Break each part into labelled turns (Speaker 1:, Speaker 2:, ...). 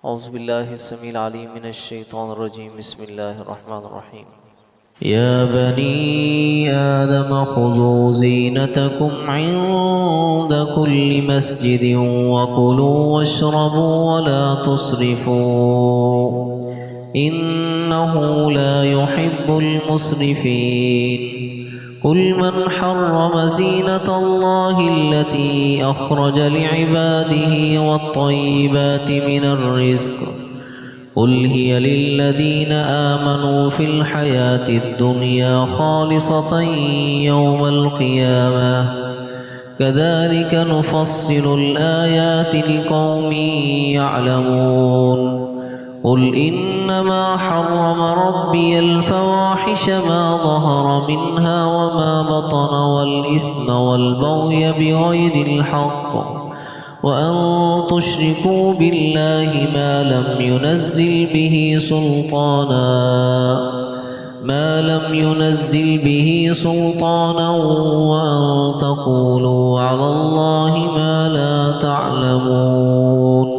Speaker 1: اعوذ باللہ السمیع العلیم من الشیطان الرجیم بسم اللہ الرحمن الرحیم یا بنی آدم خذوا زینتکم عند کل مسجد وکلوا واشربوا ولا تسرفوا انہ لا يحب المسرفین قل من حرم زینة اللہ التي اخرج لعباده والطیبات من الرزق قل هي للذین آمنوا في الحیاة الدنیا خالصة یوم القیامة كذلك نفصل الآیات لقوم يعلمون قل انما حرم ربي الفواحش ما ظهر منها وما بطن والاثم والبغي بغير الحق وان تشركوا بالله ما لم ينزل به سلطانا وان تقولوا على الله ما لا تعلمون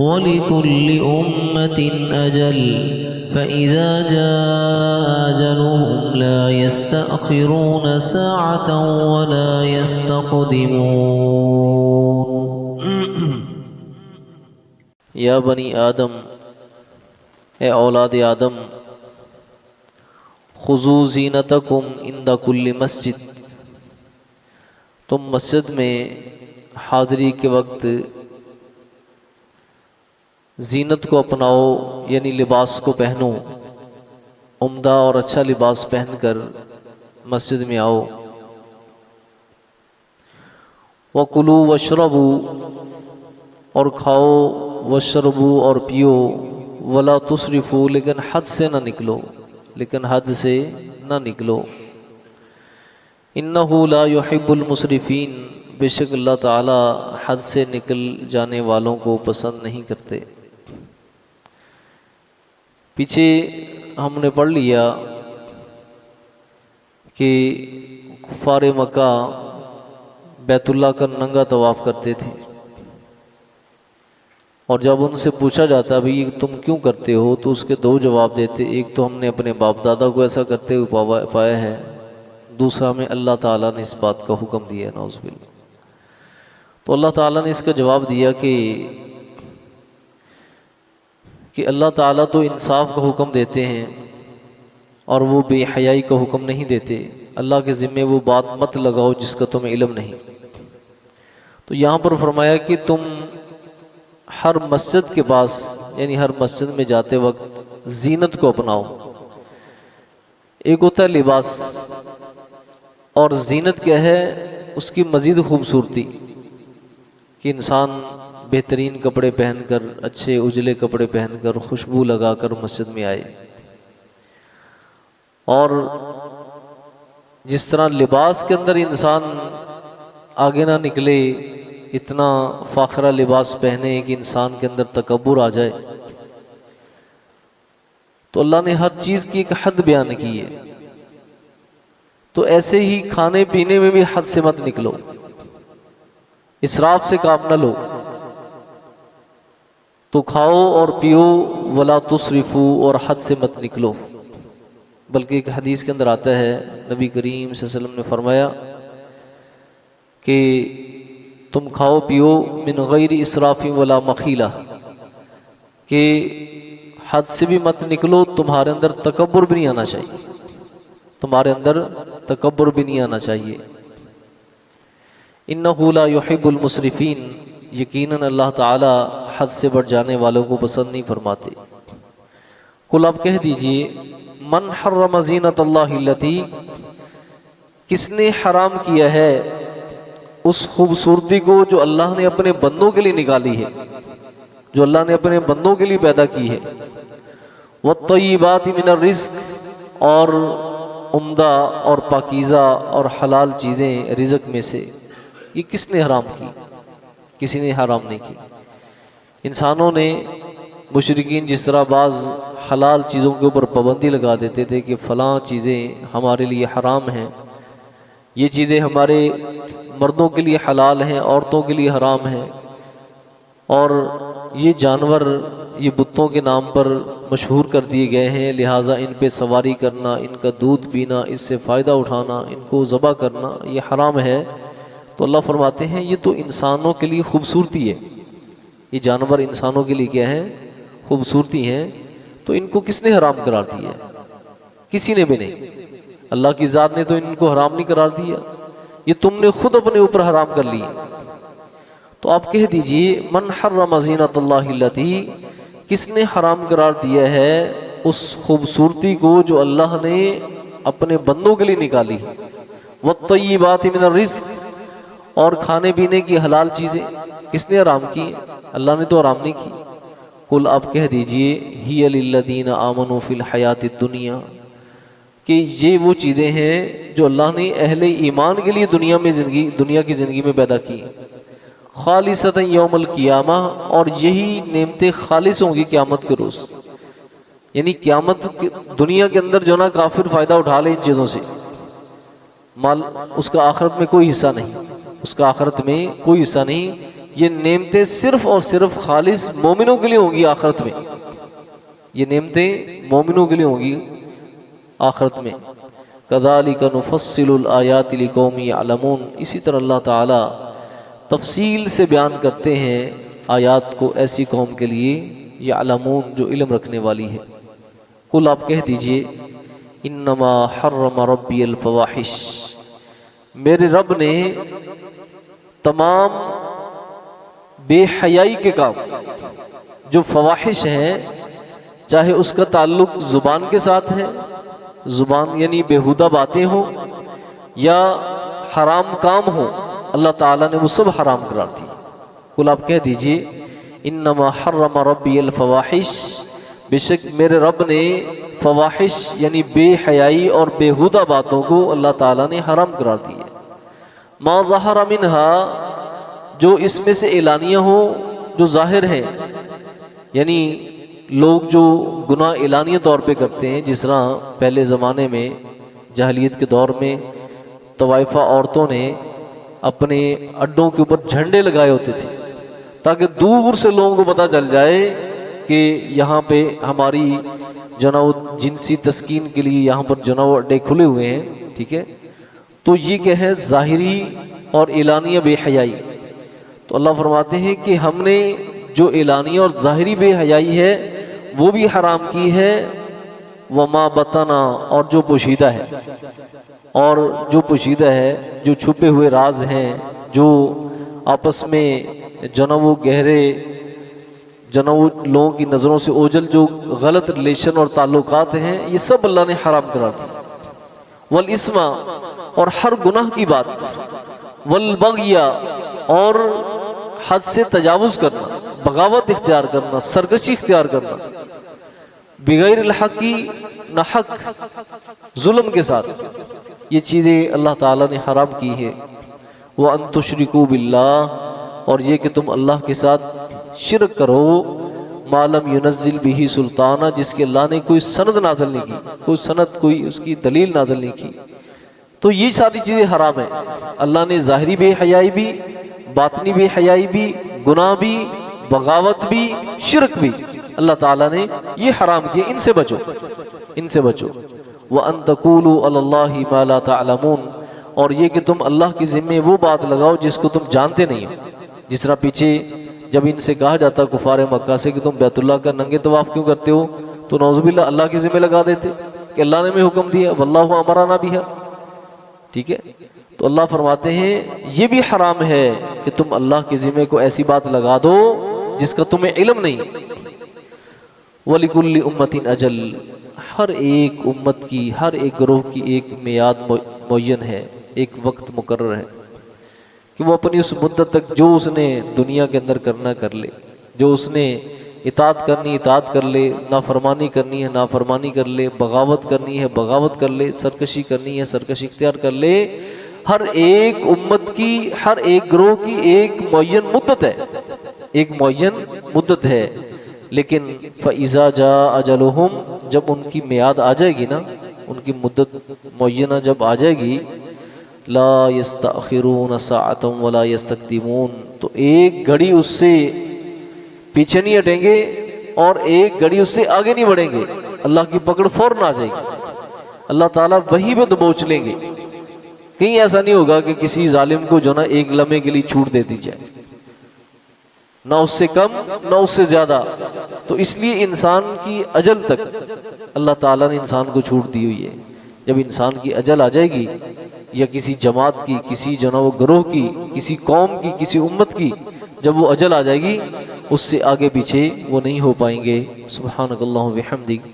Speaker 1: وَلِكُلِّ أُمَّةٍ أَجَلٌ فَإِذَا جَاءَ أَجَلُهُمْ لَا يَسْتَأْخِرُونَ سَاعَةً وَلَا يَسْتَقْدِمُونَ یا بنی آدم، اے اولاد آدم، خذوا زینتکم عند کل مسجد، تم مسجد میں حاضری کے وقت زینت کو اپناؤ، یعنی لباس کو پہنو، عمدہ اور اچھا لباس پہن کر مسجد میں آؤ۔ وَكُلُوا وَاشْرَبُوا، اور کھاؤ، وَاشْرَبُوا، اور پیو، وَلَا تُسْرِفُوا، لیکن حد سے نہ نکلو، اِنَّهُ لَا يُحِبُّ الْمُسْرِفِينَ، بے شک اللہ تعالی حد سے نکل جانے والوں کو پسند نہیں کرتے۔ پیچھے ہم نے پڑھ لیا کہ کفار مکہ بیت اللہ کا ننگا طواف کرتے تھے، اور جب ان سے پوچھا جاتا بھی تم کیوں کرتے ہو تو اس کے دو جواب دیتے، ایک تو ہم نے اپنے باپ دادا کو ایسا کرتے ہوئے پایا ہے، دوسرا ہمیں اللہ تعالیٰ نے اس بات کا حکم دیا ہے، نعوذ باللہ۔ تو اللہ تعالیٰ نے اس کا جواب دیا کہ اللہ تعالیٰ تو انصاف کا حکم دیتے ہیں اور وہ بے حیائی کا حکم نہیں دیتے، اللہ کے ذمے وہ بات مت لگاؤ جس کا تمہیں علم نہیں۔ تو یہاں پر فرمایا کہ تم ہر مسجد کے پاس، یعنی ہر مسجد میں جاتے وقت زینت کو اپناؤ۔ ایک ہوتا ہے لباس، اور زینت کیا ہے؟ اس کی مزید خوبصورتی، کہ انسان بہترین کپڑے پہن کر، اچھے اجلے کپڑے پہن کر، خوشبو لگا کر مسجد میں آئے۔ اور جس طرح لباس کے اندر انسان آگے نہ نکلے، اتنا فاخرہ لباس پہنے کہ انسان کے اندر تکبر آ جائے، تو اللہ نے ہر چیز کی ایک حد بیان کی ہے۔ تو ایسے ہی کھانے پینے میں بھی حد سے مت نکلو، اسراف سے کام نہ لو، تو کھاؤ اور پیو، ولا تسرفو، اور حد سے مت نکلو۔ بلکہ ایک حدیث کے اندر آتا ہے، نبی کریم صلی اللہ علیہ وسلم نے فرمایا کہ تم کھاؤ پیو من غیر اسراف ولا مخیلہ، کہ حد سے بھی مت نکلو، تمہارے اندر تکبر بھی نہیں آنا چاہیے، انہ لا يحب المسرفین، یقیناً اللہ تعالی حد سے بڑھ جانے والوں کو پسند نہیں فرماتے۔ قل آپ کہہ دیجئے، من حرم زینت اللہ التی، کس نے حرام کیا ہے اس خوبصورتی کو جو اللہ نے اپنے بندوں کے لیے نکالی ہے، جو اللہ نے اپنے بندوں کے لیے پیدا کی ہے، والطیبات من الرزق، اور عمدہ اور پاکیزہ اور حلال چیزیں رزق میں سے، یہ کس نے حرام کی؟ کسی نے حرام نہیں کی۔ انسانوں نے، مشرکین جس طرح بعض حلال چیزوں کے اوپر پابندی لگا دیتے تھے کہ فلاں چیزیں ہمارے لیے حرام ہیں، یہ چیزیں ہمارے مردوں کے لیے حلال ہیں، عورتوں کے لیے حرام ہیں، اور یہ جانور یہ بتوں کے نام پر مشہور کر دیے گئے ہیں، لہٰذا ان پہ سواری کرنا، ان کا دودھ پینا، اس سے فائدہ اٹھانا، ان کو ذبح کرنا یہ حرام ہے۔ تو اللہ فرماتے ہیں یہ تو انسانوں کے لیے خوبصورتی ہے، یہ جانور انسانوں کے لیے کیا ہے؟ خوبصورتی ہیں، تو ان کو کس نے حرام قرار دیا ہے؟ کسی نے بھی نہیں، اللہ کی ذات نے تو ان کو حرام نہیں قرار دیا، یہ تم نے خود اپنے اوپر حرام کر لی۔ تو آپ کہہ دیجئے من حرم زینت اللہ التی، کس نے حرام قرار دیا ہے اس خوبصورتی کو جو اللہ نے اپنے بندوں کے لیے نکالی، والطیبات من الرزق، اور کھانے پینے کی حلال چیزیں کس نے حرام کی؟ اللہ نے تو حرام نہیں کی۔ قل آپ کہہ دیجئے ہی للذین آمنوا فی الحیات الدنیا، کہ یہ وہ چیزیں ہیں جو اللہ نے اہل ایمان کے لیے دنیا کی زندگی میں پیدا کی، خالصتا یوم القیامہ، اور یہی نعمتیں خالص ہوں گی قیامت کے روز، یعنی قیامت دنیا کے اندر جو نا کافر فائدہ اٹھا لے ان چیزوں سے، مال اس کا آخرت میں کوئی حصہ نہیں، اس کا آخرت میں کوئی حصہ نہیں، یہ نعمتیں صرف اور صرف خالص مومنوں کے لیے ہوں گی آخرت میں، یہ نعمتیں مومنوں کے لیے ہوں گی آخرت میں۔ کذالک نفصل الآیات لقوم یعلمون، اسی طرح اللہ تعالی تفصیل سے بیان کرتے ہیں آیات کو ایسی قوم کے لیے یعلمون جو علم رکھنے والی ہے۔ قل آپ کہہ دیجئے انما حرم ربی الفواحش، میرے رب نے تمام بے حیائی کے کام جو فواحش ہیں، چاہے اس کا تعلق زبان کے ساتھ ہے، زبان یعنی بیہودہ باتیں ہوں یا حرام کام ہوں، اللہ تعالیٰ نے وہ سب حرام قرار دی۔ قل آپ کہہ دیجئے انما حرم ربی الفواحش، بے شک میرے رب نے فواحش یعنی بے حیائی اور بیہودہ باتوں کو اللہ تعالیٰ نے حرام قرار دی ہے۔ ما ظہر منہا، جو اس میں سے اعلانیہ ہوں، جو ظاہر ہیں، یعنی لوگ جو گناہ اعلانیہ طور پہ کرتے ہیں، جس طرح پہلے زمانے میں جاہلیت کے دور میں طوائفہ عورتوں نے اپنے اڈوں کے اوپر جھنڈے لگائے ہوتے تھے تاکہ دور سے لوگوں کو پتہ چل جائے کہ یہاں پہ ہماری جناب جنسی تسکین کے لیے یہاں پر جناب اڈے کھلے ہوئے ہیں، ٹھیک ہے۔ تو یہ کیا ہے؟ ظاہری اور اعلانیہ بے حیائی۔ تو اللہ فرماتے ہیں کہ ہم نے جو اعلانیہ اور ظاہری بے حیائی ہے وہ بھی حرام کی ہے، وما بطنا، اور جو پوشیدہ ہے، اور جو پوشیدہ ہے، جو چھپے ہوئے راز ہیں، جو آپس میں جناب گہرے جناب لوگوں کی نظروں سے اوجھل جو غلط ریلیشن اور تعلقات ہیں، یہ سب اللہ نے حرام قرار دی۔ والاسم، اور ہر گناہ کی بات، والبغی، اور حد سے تجاوز کرنا، بغاوت اختیار کرنا، سرکشی اختیار کرنا، بغیر الحق، نہ حق ظلم کے ساتھ، یہ چیزیں اللہ تعالیٰ نے حرام کی ہے۔ وَأَن تُشْرِكُوا بِاللَّهِ، اور یہ کہ تم اللہ کے ساتھ شرک کرو، ما لم ينزل به سلطانہ، جس کے اللہ نے کوئی سند نازل نہیں کی، کوئی سند، کوئی اس کی دلیل نازل نہیں کی۔ تو یہ ساری چیزیں حرام ہیں۔ اللہ نے ظاہری بے حیائی بھی، باطنی بے حیائی بھی، گناہ بھی، بغاوت بھی، شرک بھی اللہ تعالیٰ نے یہ حرام کیے، ان سے بچو، ان سے بچو۔ وَأَن تَقُولُوا عَلَى اللَّهِ مَا لَا تَعْلَمُونَ، اور یہ کہ تم اللہ کی ذمہ وہ بات لگاؤ جس کو تم جانتے نہیں ہو۔ جس طرح پیچھے جب ان سے کہا جاتا کفار مکہ سے کہ تم بیت اللہ کا ننگے طواف کیوں کرتے ہو، تو نعوذ باللہ اللہ کی ذمہ لگا دیتے کہ اللہ نے ہمیں حکم دیا، واللہ امرنا بہا، ٹھیک ہے۔ تو اللہ فرماتے ہیں یہ بھی حرام ہے کہ تم اللہ کے ذمہ کو ایسی بات لگا دو جس کا تمہیں علم نہیں۔ وَلِكُلِّ أُمَّةٍ أَجَلٌ، ہر ایک امت کی، ہر ایک گروہ کی ایک میعاد معین ہے، ایک وقت مقرر ہے کہ وہ اپنی اس مدت تک جو اس نے دنیا کے اندر کرنا کر لے، جو اس نے اطاعت کرنی اطاعت کر لے، نافرمانی کرنی ہے نافرمانی کر لے، بغاوت کرنی ہے بغاوت کر لے، سرکشی کرنی ہے سرکشی اختیار کر لے۔ ہر ایک امت کی، ہر ایک گروہ کی ایک معین مدت ہے، ایک معین مدت ہے۔ لیکن فَإِذَا جَاءَ أَجَلُهُمْ، جب ان کی میعاد آ جائے گی نا، ان کی مدت معینہ جب آ جائے گی، لا يستأخرون ساعة ولا يستقدمون، تو ایک گھڑی اس سے پیچھے نہیں ہٹیں گے اور ایک گھڑی اس سے آگے نہیں بڑھیں گے، اللہ کی پکڑ فوراً آ جائے گی، اللہ تعالیٰ وہیں پہ دبوچ لیں گے. کہیں ایسا نہیں ہوگا کہ کسی ظالم کو جو نا ایک لمحے کے لیے چھوٹ دے دی جائے، نہ اس سے کم نہ اس سے زیادہ. تو اس لیے انسان کی اجل تک اللہ تعالیٰ نے انسان کو چھوٹ دی ہوئی ہے. جب انسان کی اجل آ جائے گی، یا کسی جماعت کی، کسی جو نا وہ گروہ کی، کسی قوم کی، کسی امت کی جب وہ اجل آ جائے گی، اس سے آگے پیچھے وہ نہیں ہو پائیں گے. سبحانک اللہم و بحمدک،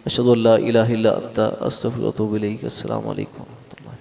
Speaker 1: اشہد ان لا الہ الا انت، استغفرک و اتوب الیک. السلام علیکم.